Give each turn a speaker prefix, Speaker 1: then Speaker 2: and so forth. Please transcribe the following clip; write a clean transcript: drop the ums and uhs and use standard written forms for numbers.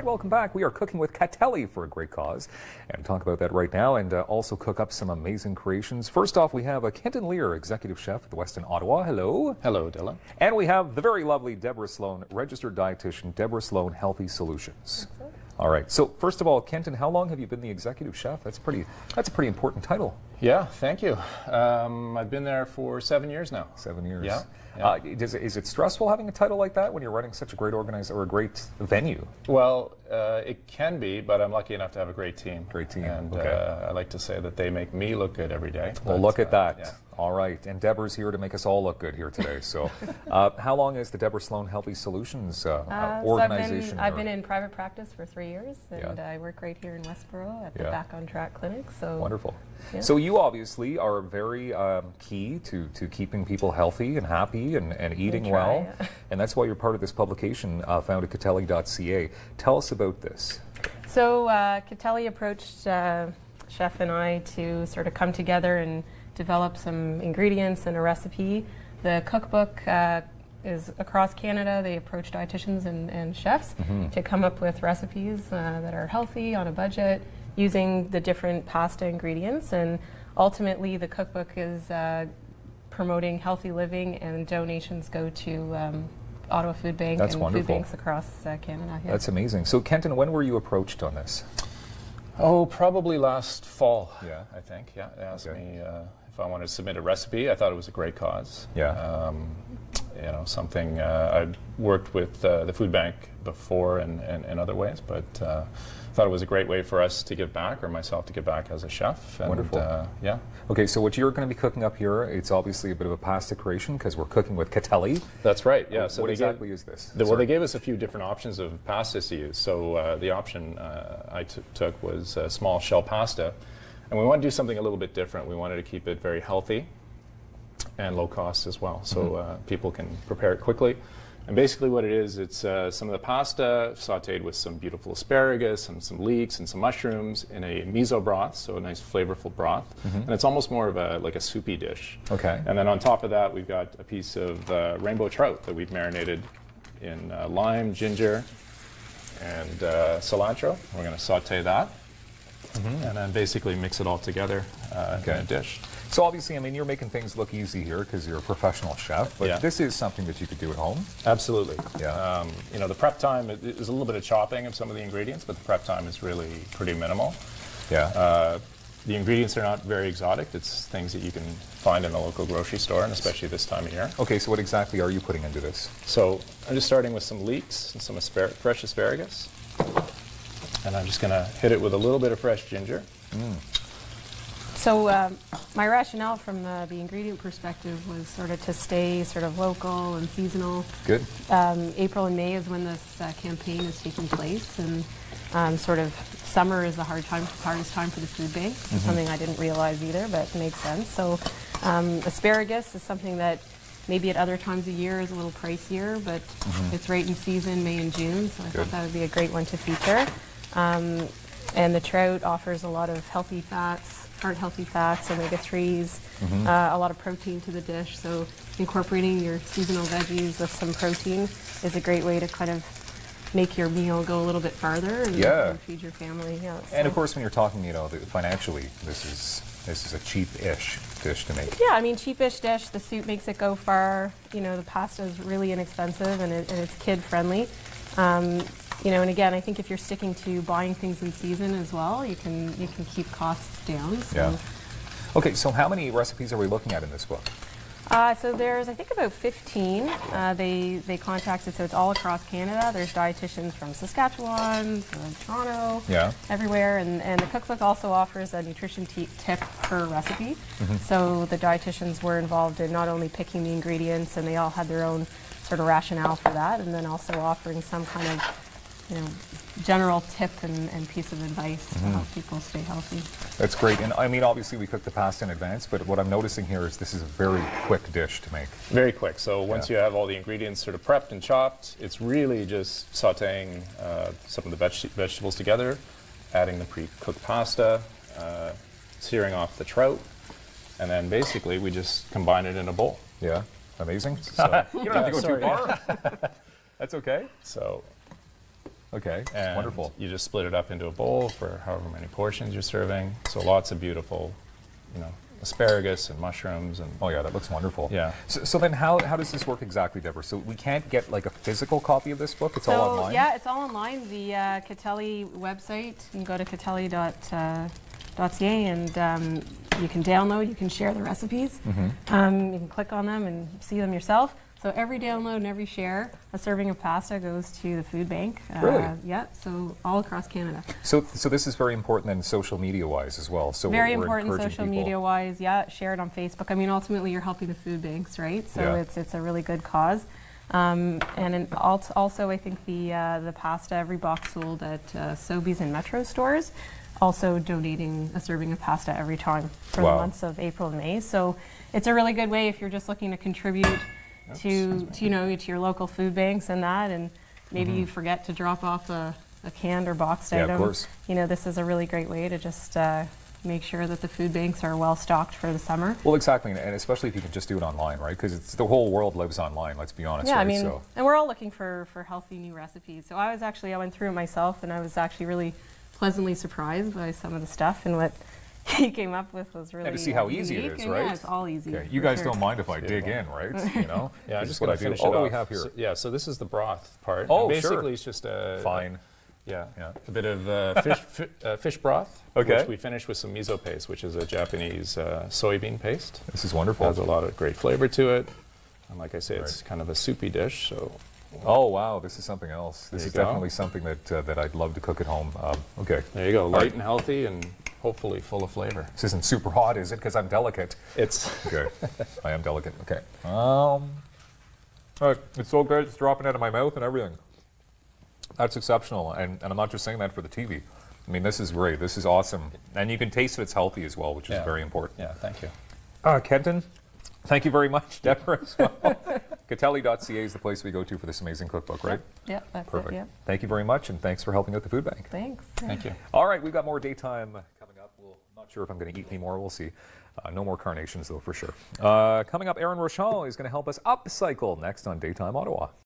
Speaker 1: welcome back. We are cooking with Catelli for a great cause, and talk about that right now, and also cook up some amazing creations. First off, we have Kenton Lear, executive chef at the Westin Ottawa. Hello.
Speaker 2: Hello, Dylan.
Speaker 1: And we have the very lovely Deborah Sloan, registered dietitian, Deborah Sloan Healthy Solutions. All right. So first of all, Kenton, how long have you been the executive chef? That's a pretty important title.
Speaker 2: Yeah, thank you. I've been there for 7 years now.
Speaker 1: 7 years.
Speaker 2: Yeah.
Speaker 1: Is it stressful having a title like that when you're running such a great or a great venue?
Speaker 2: Well, it can be, but I'm lucky enough to have a great team.
Speaker 1: Great team.
Speaker 2: And
Speaker 1: okay.
Speaker 2: I like to say that they make me look good every day.
Speaker 1: Well, look at that.
Speaker 2: Yeah.
Speaker 1: All right. And Deborah's here to make us all look good here today. So how long is the Deborah Sloan Healthy Solutions organization?
Speaker 3: So I've been in private practice for 3 years, and I work right here in Westboro at the Back on Track Clinic. So
Speaker 1: wonderful.
Speaker 3: Yeah.
Speaker 1: So you obviously are very key to keeping people healthy and happy and eating well. And that's why you're part of this publication found at Catelli.ca. Tell us about this.
Speaker 3: So Catelli approached Chef and I to sort of come together and develop some ingredients and a recipe. The cookbook is across Canada. They approach dietitians and chefs to come up with recipes that are healthy on a budget using the different pasta ingredients, and ultimately the cookbook is promoting healthy living, and donations go to Ottawa Food Bank and food banks across Canada. Yeah.
Speaker 1: That's amazing. So Kenton, when were you approached on this?
Speaker 2: Oh, probably last fall.
Speaker 1: Yeah,
Speaker 2: I think. Yeah, they asked me if I wanted to submit a recipe. I thought it was a great cause.
Speaker 1: Yeah.
Speaker 2: You know, something I'd worked with the food bank before and other ways, but thought it was a great way for us to give back, or myself to give back as a chef. And,
Speaker 1: wonderful.
Speaker 2: Yeah.
Speaker 1: Okay, so what you're going to be cooking up here, it's obviously a bit of a pasta creation because we're cooking with Catelli.
Speaker 2: That's right. Yeah. So
Speaker 1: what exactly is this?
Speaker 2: Well, they gave us a few different options of pastas to use. So the option I took was small shell pasta, and we wanted to do something a little bit different. We wanted to keep it very healthy and low cost as well, so people can prepare it quickly. And basically what it is, it's some of the pasta sautéed with some beautiful asparagus and some leeks and some mushrooms in a miso broth, so a nice flavorful broth. And it's almost more of like a soupy dish.
Speaker 1: Okay.
Speaker 2: And then on top of that, we've got a piece of rainbow trout that we've marinated in lime, ginger, and cilantro. We're going to sauté that. And then basically mix it all together in a dish.
Speaker 1: So obviously, I mean, you're making things look easy here because you're a professional chef, but this is something that you could do at home.
Speaker 2: Absolutely.
Speaker 1: Yeah.
Speaker 2: You know, the prep time is a little bit of chopping of some of the ingredients, but the prep time is really pretty minimal.
Speaker 1: Yeah.
Speaker 2: The ingredients are not very exotic. It's things that you can find in a local grocery store, and especially this time of year.
Speaker 1: Okay, so what exactly are you putting into this?
Speaker 2: So I'm just starting with some leeks and some fresh asparagus. And I'm just going to hit it with a little bit of fresh ginger.
Speaker 3: So my rationale from the ingredient perspective was sort of to stay sort of local and seasonal.
Speaker 1: Good.
Speaker 3: April and May is when this campaign is taking place, and sort of summer is the hardest time for the food bank. It's something I didn't realize either, but it makes sense. So asparagus is something that maybe at other times of year is a little pricier, but it's right in season, May and June, so I thought that would be a great one to feature. And the trout offers a lot of healthy fats, heart-healthy fats, omega-3s, a lot of protein to the dish. So incorporating your seasonal veggies with some protein is a great way to kind of make your meal go a little bit farther and feed your family. Yeah, so.
Speaker 1: And of course, when you're talking, you know, financially, this is a cheap-ish dish to make.
Speaker 3: Yeah, I mean, cheap-ish dish. The soup makes it go far. You know, the pasta is really inexpensive, and it's kid-friendly. You know, and again, I think if you're sticking to buying things in season as well, you can keep costs down. So.
Speaker 1: Yeah. Okay, so how many recipes are we looking at in this book?
Speaker 3: So there's, I think, about 15. They contacted, so it's all across Canada. There's dietitians from Saskatchewan, from Toronto, everywhere. And the cookbook also offers a nutrition tip per recipe. So the dietitians were involved in not only picking the ingredients, and they all had their own sort of rationale for that, and then also offering some kind of, you know, general tip and piece of advice to help people stay healthy.
Speaker 1: That's great. And I mean, obviously we cook the pasta in advance, but what I'm noticing here is this is a very quick dish to make. Very quick.
Speaker 2: So once you have all the ingredients sort of prepped and chopped, it's really just sautéing some of the vegetables together, adding the pre-cooked pasta, searing off the trout, and then basically we just combine it in a bowl.
Speaker 1: Yeah. Amazing. So, you don't have to go too far. That's okay.
Speaker 2: So
Speaker 1: Okay,
Speaker 2: And
Speaker 1: wonderful.
Speaker 2: you just split it up into a bowl for however many portions you're serving. So lots of beautiful, asparagus and mushrooms and.
Speaker 1: Oh yeah, that looks wonderful.
Speaker 2: Yeah.
Speaker 1: So then how does this work exactly, Deborah? So we can't get like a physical copy of this book? It's all online?
Speaker 3: Yeah, it's all online. The Catelli website, you can go to catelli.ca and you can download, you can share the recipes. You can click on them and see them yourself. So every download and every share, a serving of pasta goes to the food bank.
Speaker 1: Really?
Speaker 3: Yeah, so all across Canada.
Speaker 1: So this is very important then social media-wise as well. So
Speaker 3: Very
Speaker 1: we're
Speaker 3: important
Speaker 1: encouraging
Speaker 3: social
Speaker 1: people.
Speaker 3: media-wise, yeah, share it on Facebook. I mean, ultimately you're helping the food banks, right? So
Speaker 1: Yeah.
Speaker 3: it's a really good cause. Also, I think the pasta, every box sold at Sobeys and Metro stores, also donating a serving of pasta every time for
Speaker 1: Wow.
Speaker 3: the months of April and May. So it's a really good way if you're just looking to contribute to your local food banks and that, and maybe you forget to drop off a canned or boxed
Speaker 1: Yeah, of
Speaker 3: item.
Speaker 1: course.
Speaker 3: This is a really great way to just make sure that the food banks are well stocked for the summer.
Speaker 1: Well, exactly, and especially if you can just do it online, right? Because the whole world lives online, let's be honest,
Speaker 3: Yeah,
Speaker 1: right?
Speaker 3: I mean,
Speaker 1: So,
Speaker 3: and we're all looking for healthy new recipes. So I went through it myself, and I was actually really pleasantly surprised by some of the stuff, and what he came up with was really
Speaker 1: and to see how easy it
Speaker 3: unique,
Speaker 1: is,
Speaker 3: and
Speaker 1: right?
Speaker 3: Yeah, it's all easy.
Speaker 1: Okay, you
Speaker 3: for
Speaker 1: guys
Speaker 3: sure.
Speaker 1: don't mind if I dig in, right?
Speaker 2: Yeah,
Speaker 1: this
Speaker 2: I'm
Speaker 1: is
Speaker 2: just
Speaker 1: what
Speaker 2: going
Speaker 1: I
Speaker 2: to
Speaker 1: do.
Speaker 2: finish
Speaker 1: Oh,
Speaker 2: it
Speaker 1: what do we
Speaker 2: off.
Speaker 1: have here?
Speaker 2: So this is the broth part.
Speaker 1: Oh,
Speaker 2: And
Speaker 1: sure.
Speaker 2: basically it's just a
Speaker 1: Fine.
Speaker 2: Yeah,
Speaker 1: Yeah.
Speaker 2: a bit of fish broth,
Speaker 1: Okay.
Speaker 2: which we finish with some miso paste, which is a Japanese soybean paste.
Speaker 1: This is wonderful.
Speaker 2: Has a lot of great flavor to it, and like I say, it's kind of a soupy dish. So
Speaker 1: Oh wow, this is something else. This
Speaker 2: There
Speaker 1: is
Speaker 2: you go.
Speaker 1: definitely something that I'd love to cook at home. Okay.
Speaker 2: there you go, light
Speaker 1: right.
Speaker 2: and healthy, and hopefully full of flavor.
Speaker 1: This isn't super hot, is it? Because I'm delicate.
Speaker 2: It's
Speaker 1: Okay. I am delicate. Okay. It's so good. It's dropping out of my mouth and everything. That's exceptional, and I'm not just saying that for the TV. I mean, this is great. This is awesome, and you can taste that it's healthy as well, which is very important.
Speaker 2: Yeah, thank you.
Speaker 1: Kenton, thank you very much, Deborah, as well. Catelli.ca is the place we go to for this amazing cookbook, right?
Speaker 3: Yeah, that's
Speaker 1: Perfect.
Speaker 3: it. Yeah,
Speaker 1: Thank you very much, and thanks for helping out the food bank.
Speaker 3: thanks.
Speaker 2: Thank you.
Speaker 1: All right, we've got more daytime coming up. I'm not sure if I'm going to eat any more. We'll see. No more carnations, though, for sure. Coming up, Aaron Rochon is going to help us upcycle next on Daytime Ottawa.